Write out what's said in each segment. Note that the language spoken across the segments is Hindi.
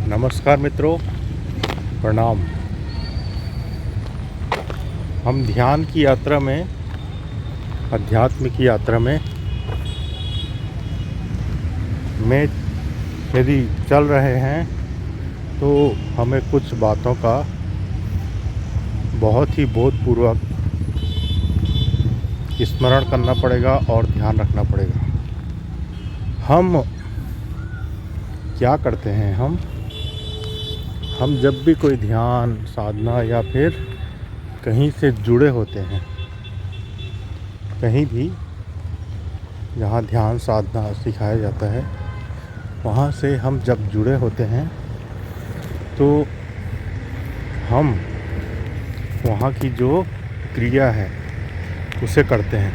नमस्कार मित्रों, प्रणाम। हम ध्यान की यात्रा में, अध्यात्म की यात्रा में यदि चल रहे हैं तो हमें कुछ बातों का बहुत ही बोधपूर्वक स्मरण करना पड़ेगा और ध्यान रखना पड़ेगा। हम क्या करते हैं, हम जब भी कोई ध्यान साधना या फिर कहीं से जुड़े होते हैं, कहीं भी जहाँ ध्यान साधना सिखाया जाता है वहाँ से हम जब जुड़े होते हैं तो हम वहाँ की जो क्रिया है उसे करते हैं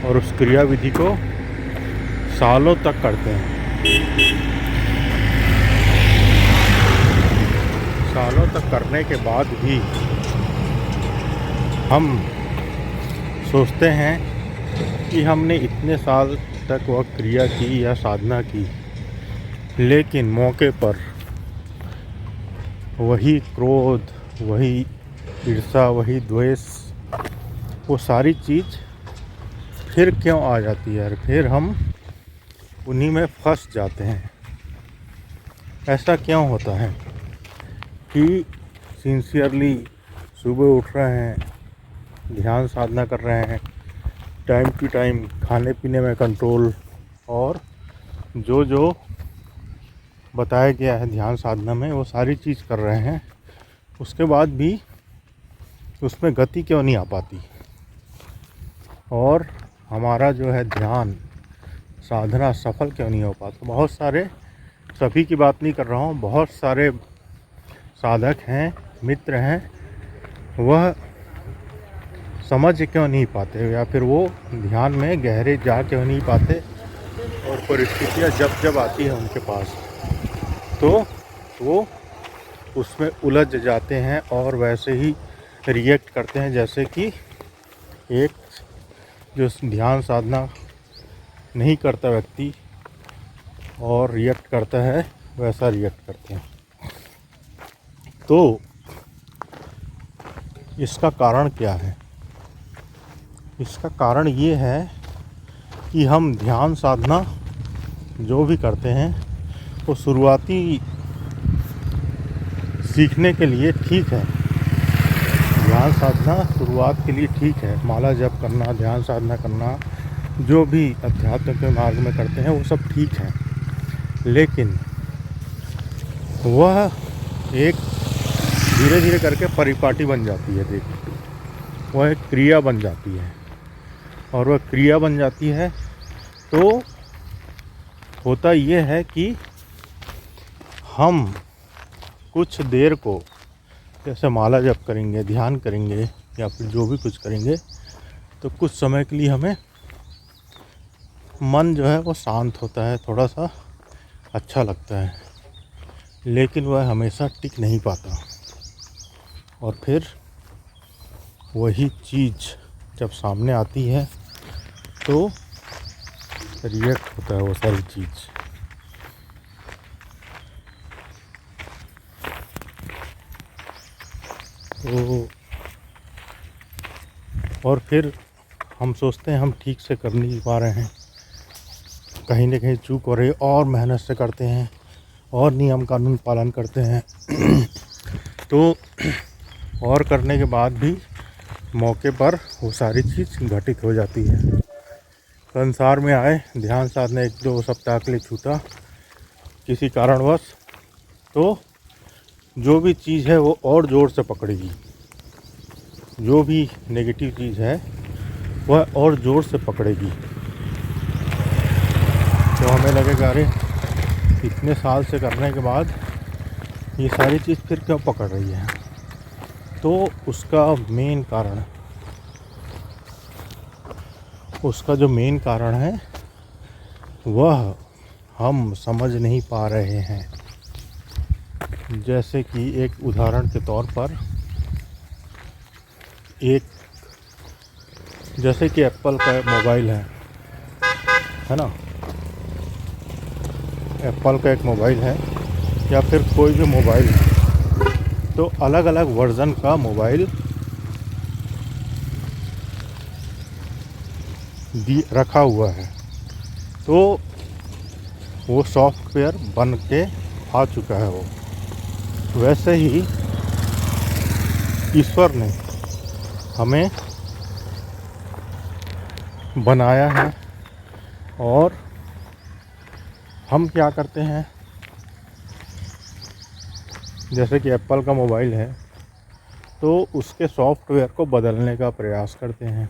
और उस क्रिया विधि को सालों तक करते हैं। सालों तक करने के बाद भी हम सोचते हैं कि हमने इतने साल तक वह क्रिया की या साधना की, लेकिन मौके पर वही क्रोध, वही ईर्ष्या, वही द्वेष, वो सारी चीज़ फिर क्यों आ जाती है और फिर हम उन्हीं में फंस जाते हैं। ऐसा क्यों होता है कि सिंसियरली सुबह उठ रहे हैं, ध्यान साधना कर रहे हैं, टाइम टू टाइम खाने पीने में कंट्रोल और जो जो बताया गया है ध्यान साधना में वो सारी चीज़ कर रहे हैं, उसके बाद भी उसमें गति क्यों नहीं आ पाती और हमारा जो है ध्यान साधना सफल क्यों नहीं हो पाता। बहुत सारे, सभी की बात नहीं कर रहा हूँ, बहुत सारे साधक हैं, मित्र हैं, वह समझ क्यों नहीं पाते या फिर वो ध्यान में गहरे जा क्यों नहीं पाते और परिस्थितियाँ जब आती है उनके पास तो वो उसमें उलझ जाते हैं और वैसे ही रिएक्ट करते हैं जैसे कि एक जो ध्यान साधना नहीं करता व्यक्ति और रिएक्ट करता है वैसा रिएक्ट करते हैं। तो इसका कारण क्या है? इसका कारण ये है कि हम ध्यान साधना जो भी करते हैं वो शुरुआती सीखने के लिए ठीक है। ध्यान साधना शुरुआत के लिए ठीक है, माला जप करना, ध्यान साधना करना, जो भी अध्यात्म के मार्ग में करते हैं वो सब ठीक है, लेकिन वह एक धीरे धीरे करके परिपाटी बन जाती है। देखिए, वह एक क्रिया बन जाती है और वह क्रिया बन जाती है तो होता ये है कि हम कुछ देर को, जैसे माला जप करेंगे, ध्यान करेंगे या फिर जो भी कुछ करेंगे, तो कुछ समय के लिए हमें मन जो है वो शांत होता है, थोड़ा सा अच्छा लगता है, लेकिन वह हमेशा टिक नहीं पाता और फिर वही चीज़ जब सामने आती है तो रिएक्ट होता है वो सारी चीज़। तो और फिर हम सोचते हैं हम ठीक से कर नहीं पा रहे हैं, कहीं ना कहीं चूक हो रही है, और मेहनत से करते हैं और नियम कानून पालन करते हैं तो और करने के बाद भी मौके पर वो सारी चीज़ घटित हो जाती है। संसार में आए, ध्यान साधना 1-2 सप्ताह के लिए छूटा किसी कारणवश, तो जो भी चीज़ है वो और ज़ोर से पकड़ेगी, जो भी नेगेटिव चीज़ है वह और ज़ोर से पकड़ेगी। तो हमें लगेगा अरे इतने साल से करने के बाद ये सारी चीज़ फिर क्यों पकड़ रही है। तो उसका जो मेन कारण है वह हम समझ नहीं पा रहे हैं। जैसे कि एक उदाहरण के तौर पर, जैसे कि एप्पल का मोबाइल है ना, एप्पल का एक मोबाइल है या फिर कोई भी मोबाइल तो अलग अलग वर्ज़न का मोबाइल रखा हुआ है। तो वो सॉफ्टवेयर बन के आ चुका है। वो वैसे ही ईश्वर ने हमें बनाया है और हम क्या करते हैं, जैसे कि एप्पल का मोबाइल है तो उसके सॉफ्टवेयर को बदलने का प्रयास करते हैं।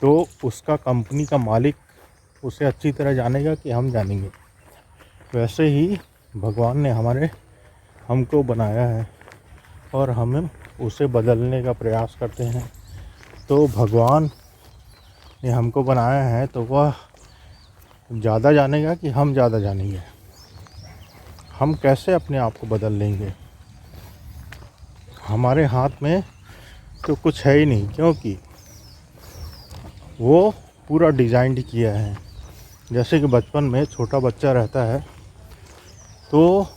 तो उसका कंपनी का मालिक उसे अच्छी तरह जानेगा कि हम जानेंगे। वैसे ही भगवान ने हमको बनाया है और हम उसे बदलने का प्रयास करते हैं। तो भगवान ने हमको बनाया है तो वह ज़्यादा जानेगा कि हम ज़्यादा जानेंगे। हम कैसे अपने आप को बदल लेंगे? हमारे हाथ में तो कुछ है ही नहीं, क्योंकि वो पूरा डिज़ाइन किया है। जैसे कि बचपन में छोटा बच्चा रहता है तो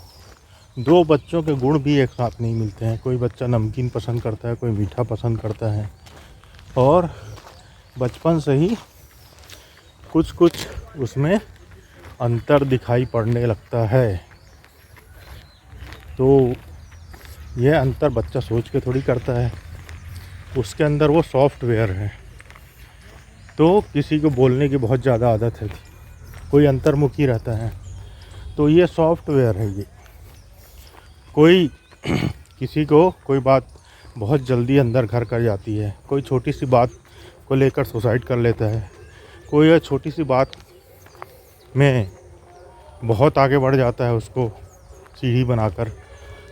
दो बच्चों के गुण भी एक साथ नहीं मिलते हैं। कोई बच्चा नमकीन पसंद करता है, कोई मीठा पसंद करता है, और बचपन से ही कुछ कुछ उसमें अंतर दिखाई पड़ने लगता है। तो यह अंतर बच्चा सोच के थोड़ी करता है, उसके अंदर वो सॉफ्टवेयर है। तो किसी को बोलने की बहुत ज़्यादा आदत है, कोई अंतर्मुखी रहता है, तो ये सॉफ्टवेयर है। ये कोई किसी को कोई बात बहुत जल्दी अंदर घर कर जाती है, कोई छोटी सी बात को लेकर सुसाइड कर लेता है, कोई यह छोटी सी बात में बहुत आगे बढ़ जाता है उसको सीढ़ी बनाकर।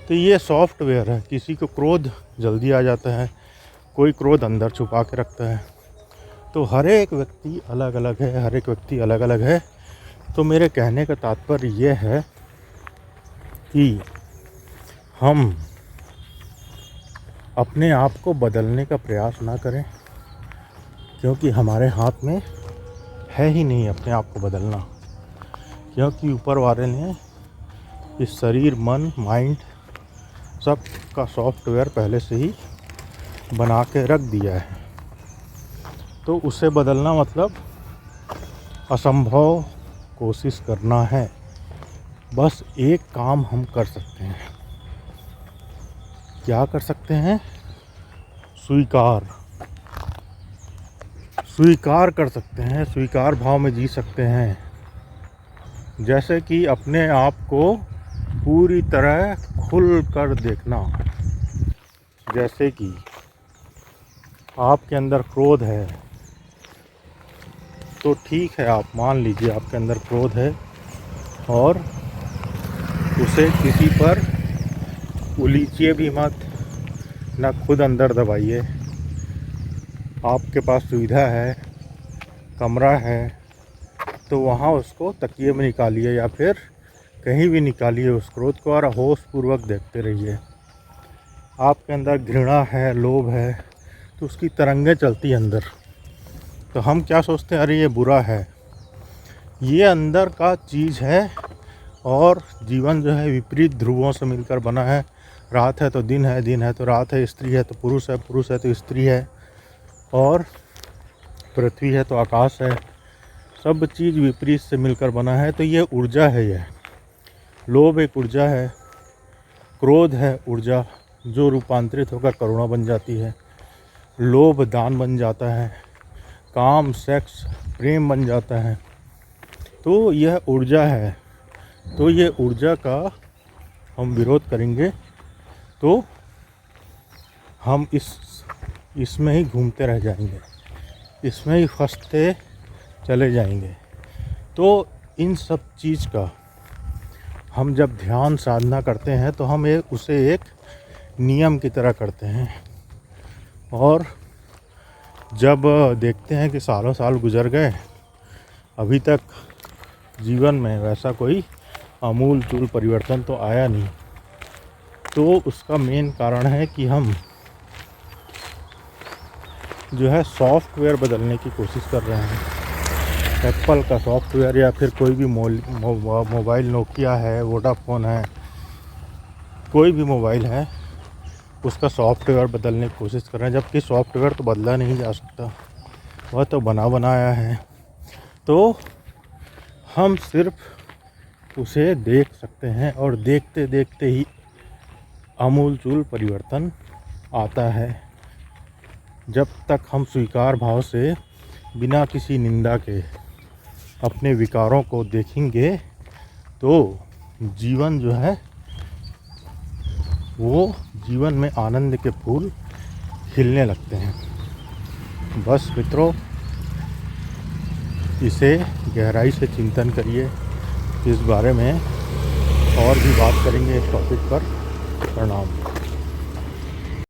तो ये सॉफ्टवेयर है। किसी को क्रोध जल्दी आ जाता है, कोई क्रोध अंदर छुपा के रखता है। तो हर एक व्यक्ति अलग अलग है, हर एक व्यक्ति अलग अलग है। तो मेरे कहने का तात्पर्य यह है कि हम अपने आप को बदलने का प्रयास ना करें, क्योंकि हमारे हाथ में है ही नहीं अपने आप को बदलना। क्योंकि ऊपर वाले ने इस शरीर, मन, माइंड सब का सॉफ्टवेयर पहले से ही बना के रख दिया है। तो उसे बदलना मतलब असंभव कोशिश करना है। बस एक काम हम कर सकते हैं। क्या कर सकते हैं? स्वीकार कर सकते हैं, स्वीकार भाव में जी सकते हैं। जैसे कि अपने आप को पूरी तरह खुल कर देखना। जैसे कि आपके अंदर क्रोध है, तो ठीक है, आप मान लीजिए आपके अंदर क्रोध है और उसे किसी पर उलीचिए भी मत, ना खुद अंदर दबाइए। आपके पास सुविधा है, कमरा है, तो वहाँ उसको तकिए में निकालिए या फिर कहीं भी निकालिए उस क्रोध को, और होशपूर्वक देखते रहिए। आपके अंदर घृणा है, लोभ है, तो उसकी तरंगें चलती हैं अंदर। तो हम क्या सोचते हैं, अरे ये बुरा है। ये अंदर का चीज़ है, और जीवन जो है विपरीत ध्रुवों से मिलकर बना है। रात है तो दिन है, दिन है तो रात है, स्त्री है तो पुरुष है, पुरुष है तो स्त्री है, और पृथ्वी है तो आकाश है। सब चीज़ विपरीत से मिलकर बना है। तो ये ऊर्जा है। यह लोभ एक ऊर्जा है, क्रोध है ऊर्जा जो रूपांतरित होकर करुणा बन जाती है, लोभ दान बन जाता है, काम सेक्स प्रेम बन जाता है। तो यह ऊर्जा है। तो ये ऊर्जा का हम विरोध करेंगे तो हम इसमें ही घूमते रह जाएंगे, इसमें ही फंसते चले जाएंगे। तो इन सब चीज़ का हम जब ध्यान साधना करते हैं तो हम उसे एक नियम की तरह करते हैं। और जब देखते हैं कि सालों साल गुजर गए, अभी तक जीवन में वैसा कोई आमूल चूल परिवर्तन तो आया नहीं, तो उसका मेन कारण है कि हम जो है सॉफ्टवेयर बदलने की कोशिश कर रहे हैं। एप्पल का सॉफ्टवेयर या फिर कोई भी मोबाइल नोकिया है, वोडाफोन है, कोई भी मोबाइल है, उसका सॉफ्टवेयर बदलने की कोशिश कर रहे हैं, जबकि सॉफ्टवेयर तो बदला नहीं जा सकता, वह तो बना बनाया है। तो हम सिर्फ उसे देख सकते हैं और देखते देखते ही आमूलचूल परिवर्तन आता है। जब तक हम स्वीकार भाव से बिना किसी निंदा के अपने विकारों को देखेंगे तो जीवन जो है वो जीवन में आनंद के फूल खिलने लगते हैं। बस मित्रों, इसे गहराई से चिंतन करिए, इस बारे में और भी बात करेंगे इस टॉपिक पर। प्रणाम।